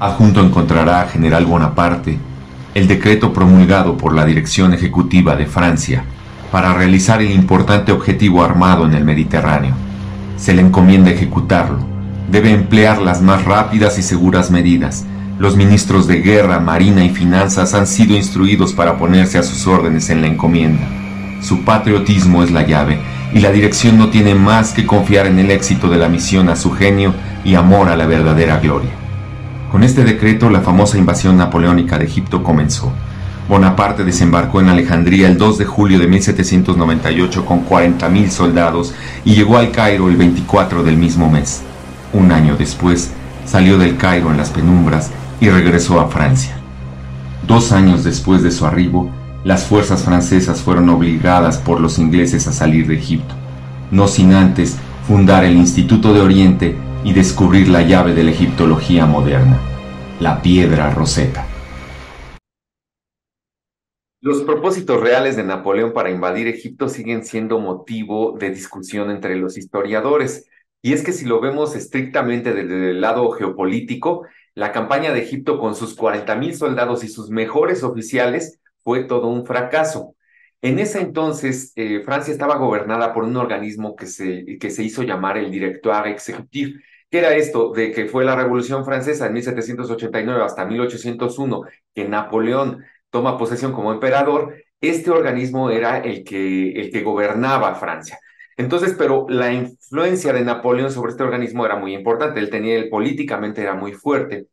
Adjunto encontrará a General Bonaparte el decreto promulgado por la Dirección Ejecutiva de Francia para realizar el importante objetivo armado en el Mediterráneo. Se le encomienda ejecutarlo. Debe emplear las más rápidas y seguras medidas. Los ministros de Guerra, Marina y Finanzas han sido instruidos para ponerse a sus órdenes en la encomienda. Su patriotismo es la llave, y la dirección no tiene más que confiar en el éxito de la misión a su genio y amor a la verdadera gloria. Con este decreto, la famosa invasión napoleónica de Egipto comenzó. Bonaparte desembarcó en Alejandría el 2 de julio de 1798 con 40.000 soldados y llegó al Cairo el 24 del mismo mes. Un año después, salió del Cairo en las penumbras y regresó a Francia. 2 años después de su arribo, las fuerzas francesas fueron obligadas por los ingleses a salir de Egipto, no sin antes fundar el Instituto de Oriente y descubrir la llave de la egiptología moderna, la piedra Rosetta. Los propósitos reales de Napoleón para invadir Egipto siguen siendo motivo de discusión entre los historiadores. Y es que si lo vemos estrictamente desde el lado geopolítico, la campaña de Egipto con sus 40.000 soldados y sus mejores oficiales fue todo un fracaso. En ese entonces, Francia estaba gobernada por un organismo que se hizo llamar el Directoire Exécutif. ¿Qué era esto? De que fue la Revolución Francesa en 1789 hasta 1801, que Napoleón toma posesión como emperador. Este organismo era el que gobernaba Francia. Entonces, pero la influencia de Napoleón sobre este organismo era muy importante. Él políticamente era muy fuerte.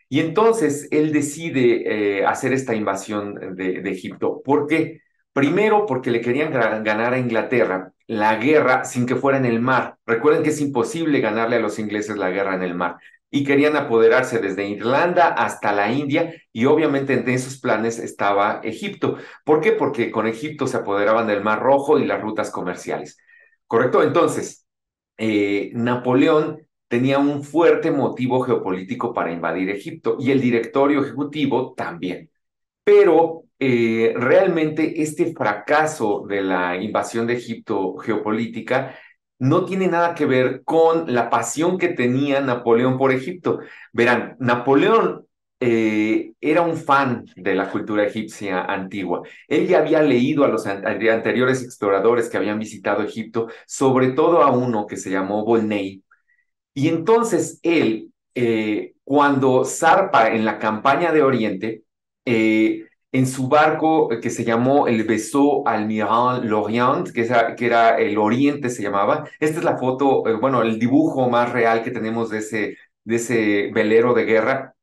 Y entonces él decide hacer esta invasión de Egipto. ¿Por qué? Primero, porque le querían ganar a Inglaterra la guerra sin que fuera en el mar. Recuerden que es imposible ganarle a los ingleses la guerra en el mar. Y querían apoderarse desde Irlanda hasta la India, y obviamente entre esos planes estaba Egipto. ¿Por qué? Porque con Egipto se apoderaban del Mar Rojo y las rutas comerciales. ¿Correcto? Entonces, Napoleón tenía un fuerte motivo geopolítico para invadir Egipto, y el directorio ejecutivo también. Pero realmente este fracaso de la invasión de Egipto geopolítica no tiene nada que ver con la pasión que tenía Napoleón por Egipto. Verán, Napoleón era un fan de la cultura egipcia antigua. Él ya había leído a los anteriores exploradores que habían visitado Egipto, sobre todo a uno que se llamó Volney. Y entonces él, cuando zarpa en la campaña de Oriente, en su barco que se llamó el Vaisseau Almirant L'Orient, que era el Oriente se llamaba. Esta es la foto, bueno, el dibujo más real que tenemos de ese velero de guerra.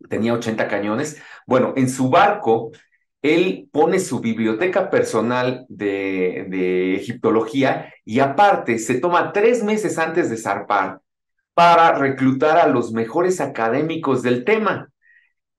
Tenía 80 cañones. Bueno, en su barco, él pone su biblioteca personal de egiptología, y aparte se toma 3 meses antes de zarpar para reclutar a los mejores académicos del tema.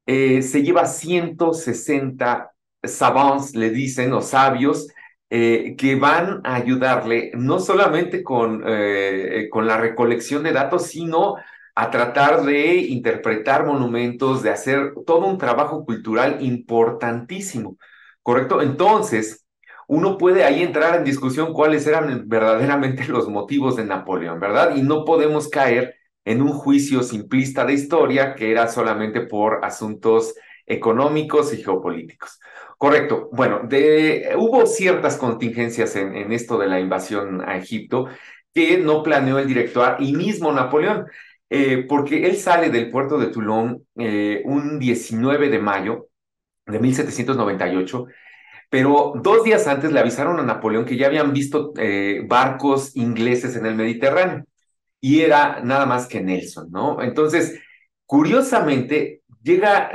Se lleva 160 savants, le dicen, o sabios, que van a ayudarle no solamente con la recolección de datos, sino a tratar de interpretar monumentos, de hacer todo un trabajo cultural importantísimo, ¿correcto? Entonces, uno puede ahí entrar en discusión cuáles eran verdaderamente los motivos de Napoleón, ¿verdad? Y no podemos caer en un juicio simplista de historia que era solamente por asuntos económicos y geopolíticos. Correcto. Bueno, hubo ciertas contingencias en esto de la invasión a Egipto que no planeó el director y mismo Napoleón, porque él sale del puerto de Toulon un 19 de mayo de 1798, pero 2 días antes le avisaron a Napoleón que ya habían visto barcos ingleses en el Mediterráneo, y era nada más que Nelson, ¿no? Entonces, curiosamente, llega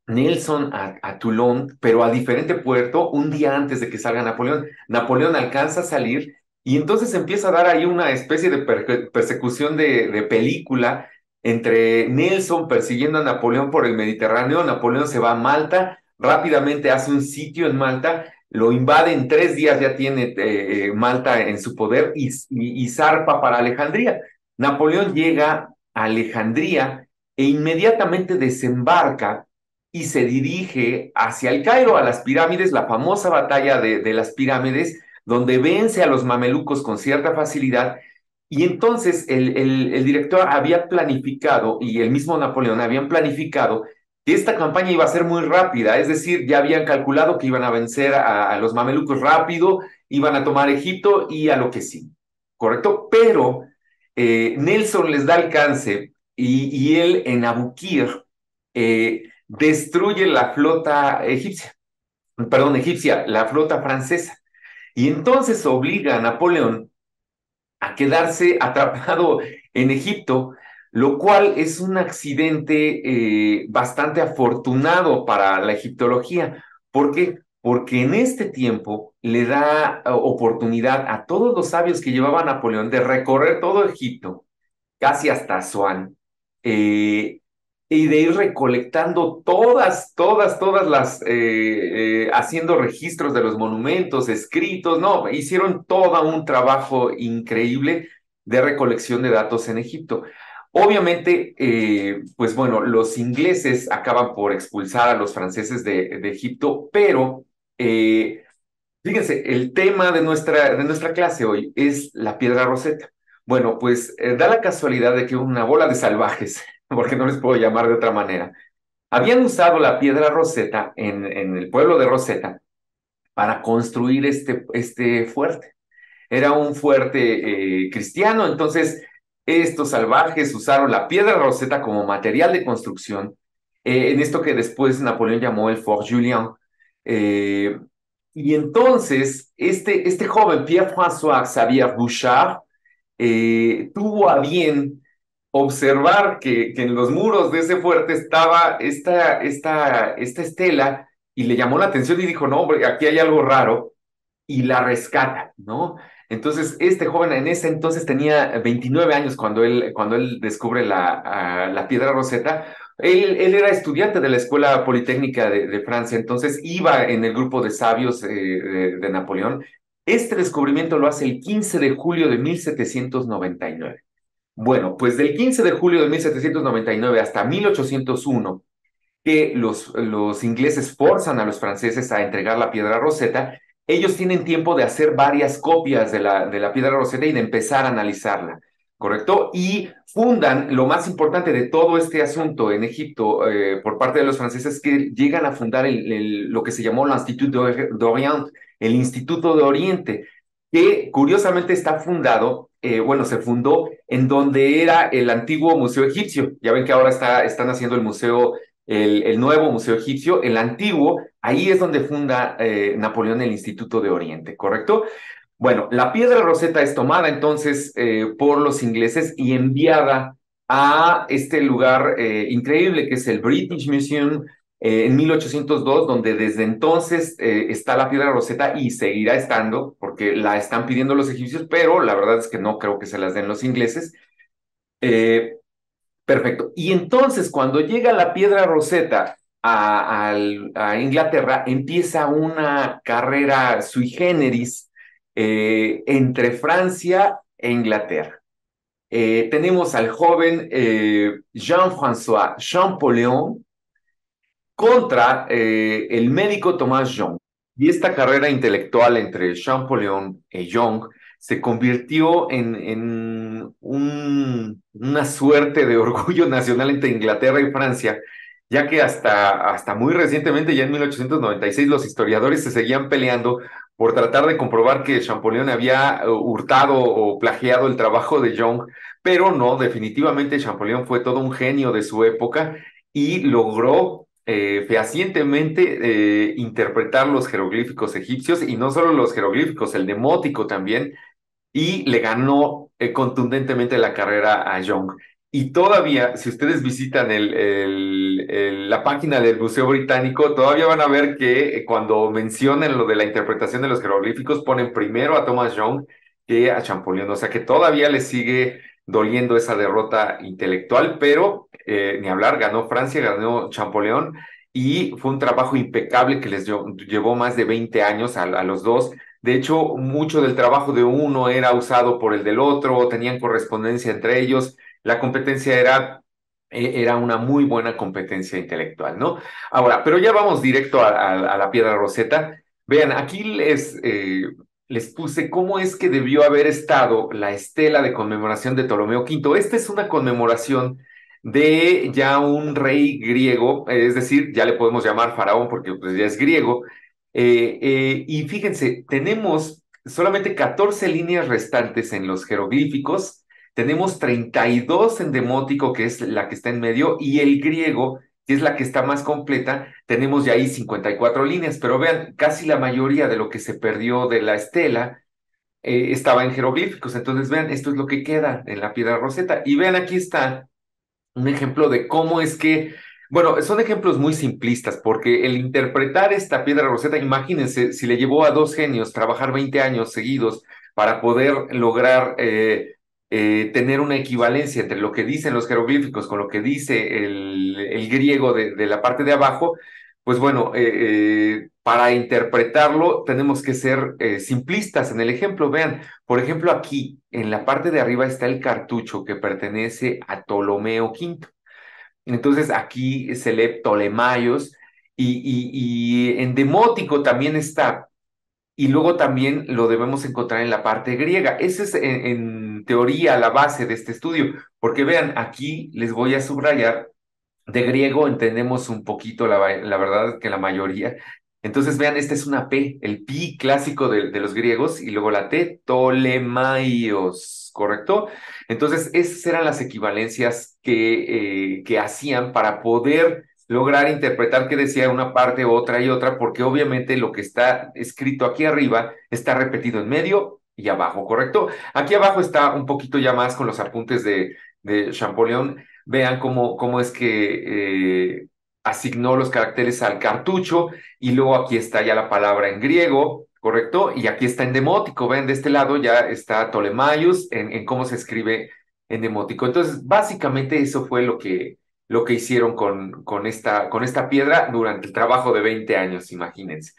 Nelson a Toulon, pero a diferente puerto, un día antes de que salga Napoleón. Napoleón alcanza a salir, y entonces empieza a dar ahí una especie de persecución de película entre Nelson persiguiendo a Napoleón por el Mediterráneo. Napoleón se va a Malta, rápidamente hace un sitio en Malta, lo invade en 3 días, ya tiene Malta en su poder, y zarpa para Alejandría. Napoleón llega a Alejandría e inmediatamente desembarca y se dirige hacia el Cairo, a las pirámides, la famosa batalla de las pirámides, donde vence a los mamelucos con cierta facilidad, Y entonces el director había planificado, y el mismo Napoleón habían planificado, que esta campaña iba a ser muy rápida, es decir, ya habían calculado que iban a vencer a los mamelucos rápido, iban a tomar Egipto y a lo que sí, ¿correcto? Pero Nelson les da alcance y él en Abukir destruye la flota egipcia, perdón, egipcia, la flota francesa. Y entonces obliga a Napoleón a quedarse atrapado en Egipto, lo cual es un accidente bastante afortunado para la egiptología. ¿Por qué? Porque en este tiempo le da oportunidad a todos los sabios que llevaba Napoleón de recorrer todo Egipto casi hasta Asuán, eh, y de ir recolectando todas haciendo registros de los monumentos, escritos, no, hicieron todo un trabajo increíble de recolección de datos en Egipto. Obviamente, pues bueno, los ingleses acaban por expulsar a los franceses de Egipto, pero fíjense, el tema de nuestra clase hoy es la piedra Rosetta. Bueno, pues da la casualidad de que una bola de salvajes, porque no les puedo llamar de otra manera, habían usado la piedra Rosetta en el pueblo de Rosetta para construir este fuerte. Era un fuerte cristiano, entonces estos salvajes usaron la piedra Rosetta como material de construcción, en esto que después Napoleón llamó el Fort Julien. Eh, y entonces este joven Pierre-François Xavier Bouchard tuvo a bien observar que en los muros de ese fuerte estaba esta estela y le llamó la atención y dijo, no, hombre, aquí hay algo raro y la rescata, ¿no? Entonces, este joven en ese entonces tenía 29 años cuando él descubre la piedra Rosetta. Él era estudiante de la Escuela Politécnica de Francia, entonces iba en el grupo de sabios de Napoleón. Este descubrimiento lo hace el 15 de julio de 1799. Bueno, pues del 15 de julio de 1799 hasta 1801 que los ingleses forzan a los franceses a entregar la piedra Rosetta, ellos tienen tiempo de hacer varias copias de la piedra Rosetta y de empezar a analizarla, ¿correcto? Y fundan, lo más importante de todo este asunto en Egipto por parte de los franceses, que llegan a fundar lo que se llamó l'Institut d'Orient, el Instituto de Oriente, que curiosamente está fundado, bueno, se fundó en donde era el antiguo Museo Egipcio. Ya ven que ahora están haciendo el museo el nuevo Museo Egipcio, el antiguo, ahí es donde funda Napoleón el Instituto de Oriente, ¿correcto? Bueno, la piedra Rosetta es tomada entonces por los ingleses y enviada a este lugar increíble que es el British Museum en 1802, donde desde entonces está la piedra Rosetta y seguirá estando, porque la están pidiendo los egipcios, pero la verdad es que no creo que se las den los ingleses. Eh, Perfecto. Y entonces, cuando llega la piedra Rosetta a Inglaterra, empieza una carrera sui generis entre Francia e Inglaterra. Tenemos al joven Jean-François Champollion contra el médico Thomas Young. Y esta carrera intelectual entre Champollion y Young se convirtió una suerte de orgullo nacional entre Inglaterra y Francia, ya que hasta muy recientemente, ya en 1896, los historiadores se seguían peleando por tratar de comprobar que Champollion había hurtado o plagiado el trabajo de Young, pero no, definitivamente Champollion fue todo un genio de su época y logró fehacientemente interpretar los jeroglíficos egipcios y no solo los jeroglíficos, el demótico también, y le ganó contundentemente la carrera a Young. Y todavía, si ustedes visitan la página del Museo Británico, todavía van a ver que cuando mencionan lo de la interpretación de los jeroglíficos, ponen primero a Thomas Young que a Champollion. O sea que todavía le sigue doliendo esa derrota intelectual, pero ni hablar, ganó Francia, ganó Champollion, y fue un trabajo impecable que les llevó más de 20 años a los dos. De hecho, mucho del trabajo de uno era usado por el del otro, tenían correspondencia entre ellos. La competencia era una muy buena competencia intelectual, ¿no? Ahora, pero ya vamos directo a la piedra Rosetta. Vean, aquí les puse cómo es que debió haber estado la estela de conmemoración de Ptolomeo V. Esta es una conmemoración de ya un rey griego, es decir, ya le podemos llamar faraón porque pues, ya es griego. Y fíjense, tenemos solamente 14 líneas restantes en los jeroglíficos, tenemos 32 en demótico, que es la que está en medio, y el griego, que es la que está más completa, tenemos ya ahí 54 líneas, pero vean, casi la mayoría de lo que se perdió de la estela estaba en jeroglíficos. Entonces, vean, esto es lo que queda en la piedra Rosetta. Y vean, aquí está un ejemplo de cómo es que, bueno, son ejemplos muy simplistas, porque el interpretar esta piedra Rosetta, imagínense, si le llevó a dos genios trabajar 20 años seguidos para poder lograr tener una equivalencia entre lo que dicen los jeroglíficos con lo que dice el griego de la parte de abajo, pues bueno, para interpretarlo tenemos que ser simplistas en el ejemplo. Vean, por ejemplo, aquí en la parte de arriba está el cartucho que pertenece a Ptolomeo V. Entonces aquí se lee Ptolemaios y en demótico también está. Y luego también lo debemos encontrar en la parte griega. Esa es en teoría la base de este estudio, porque vean, aquí les voy a subrayar de griego entendemos un poquito, la verdad que la mayoría. Entonces, vean, esta es una P, el pi clásico de los griegos, y luego la T, Ptolemaios, ¿correcto? Entonces, esas eran las equivalencias que hacían para poder lograr interpretar qué decía una parte, otra y otra, porque obviamente lo que está escrito aquí arriba está repetido en medio y abajo, ¿correcto? Aquí abajo está un poquito ya más con los apuntes de Champollion. Vean cómo es que asignó los caracteres al cartucho y luego aquí está ya la palabra en griego, ¿correcto? Y aquí está en demótico, ven, de este lado ya está Ptolemaios en cómo se escribe en demótico. Entonces, básicamente eso fue lo que hicieron con esta piedra durante el trabajo de 20 años, imagínense.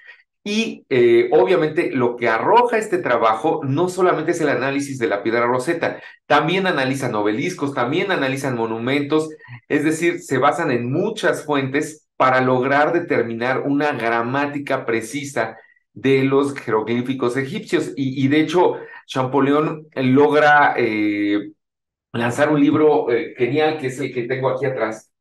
Y obviamente lo que arroja este trabajo no solamente es el análisis de la piedra Rosetta, también analizan obeliscos, también analizan monumentos, es decir, se basan en muchas fuentes para lograr determinar una gramática precisa de los jeroglíficos egipcios. Y de hecho, Champollion logra lanzar un libro genial, que es el que tengo aquí atrás.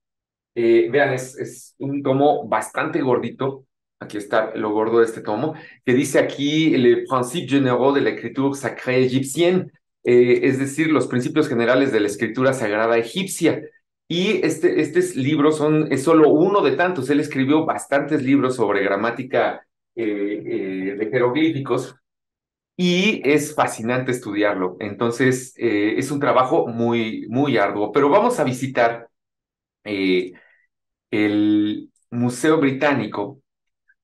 Vean, es un tomo bastante gordito. Aquí está lo gordo de este tomo, que dice aquí Les principes généraux de l'écriture sacrée égyptienne, es decir, los principios generales de la escritura sagrada egipcia. Y este libro es solo uno de tantos. Él escribió bastantes libros sobre gramática de jeroglíficos y es fascinante estudiarlo. Entonces, es un trabajo muy, muy arduo. Pero vamos a visitar eh, el Museo Británico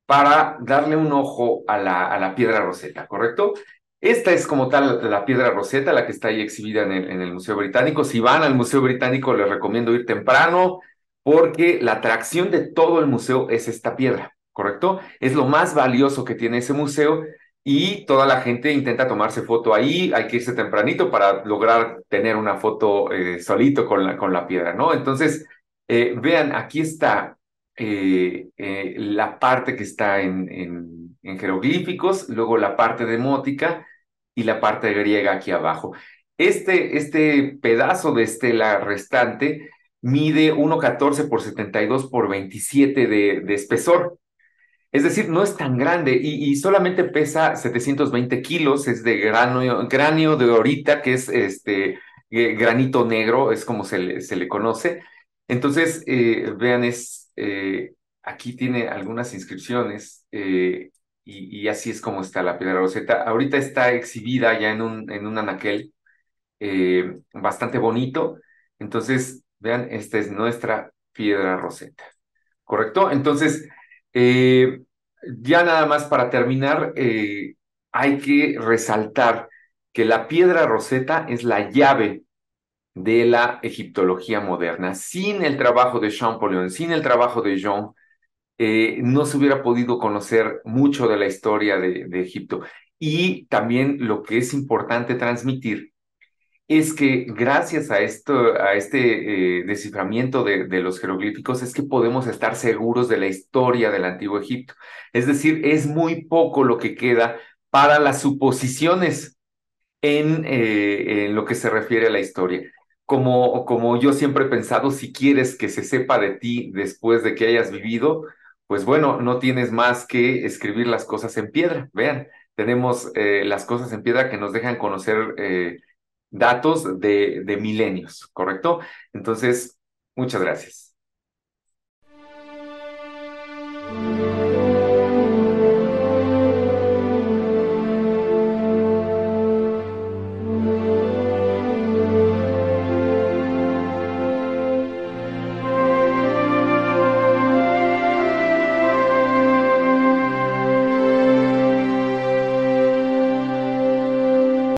para darle un ojo a la piedra Rosetta, ¿correcto? Esta es como tal la piedra Rosetta, la que está ahí exhibida en el Museo Británico. Si van al Museo Británico, les recomiendo ir temprano porque la atracción de todo el museo es esta piedra, ¿correcto? Es lo más valioso que tiene ese museo y toda la gente intenta tomarse foto ahí. Hay que irse tempranito para lograr tener una foto solito con la piedra, ¿no? Entonces, vean, aquí está la parte que está en jeroglíficos, luego la parte demótica y la parte griega aquí abajo. Este pedazo de estela restante mide 1,14 por 72 por 27 de espesor. Es decir, no es tan grande y solamente pesa 720 kilos, es de cráneo de orita, que es granito negro, es como se le conoce. Entonces, vean, aquí tiene algunas inscripciones y así es como está la piedra Rosetta. Ahorita está exhibida ya en un anaquel bastante bonito. Entonces, vean, esta es nuestra piedra Rosetta. ¿Correcto? Entonces, eh, ya nada más para terminar, hay que resaltar que la piedra Rosetta es la llave de la egiptología moderna. Sin el trabajo de Champollion, sin el trabajo de Jean, no se hubiera podido conocer mucho de la historia de Egipto. Y también lo que es importante transmitir es que gracias a este desciframiento de los jeroglíficos es que podemos estar seguros de la historia del Antiguo Egipto. Es decir, es muy poco lo que queda para las suposiciones en lo que se refiere a la historia. Como yo siempre he pensado, si quieres que se sepa de ti después de que hayas vivido, pues bueno, no tienes más que escribir las cosas en piedra. Vean, tenemos las cosas en piedra que nos dejan conocer datos de milenios, ¿correcto? Entonces, muchas gracias.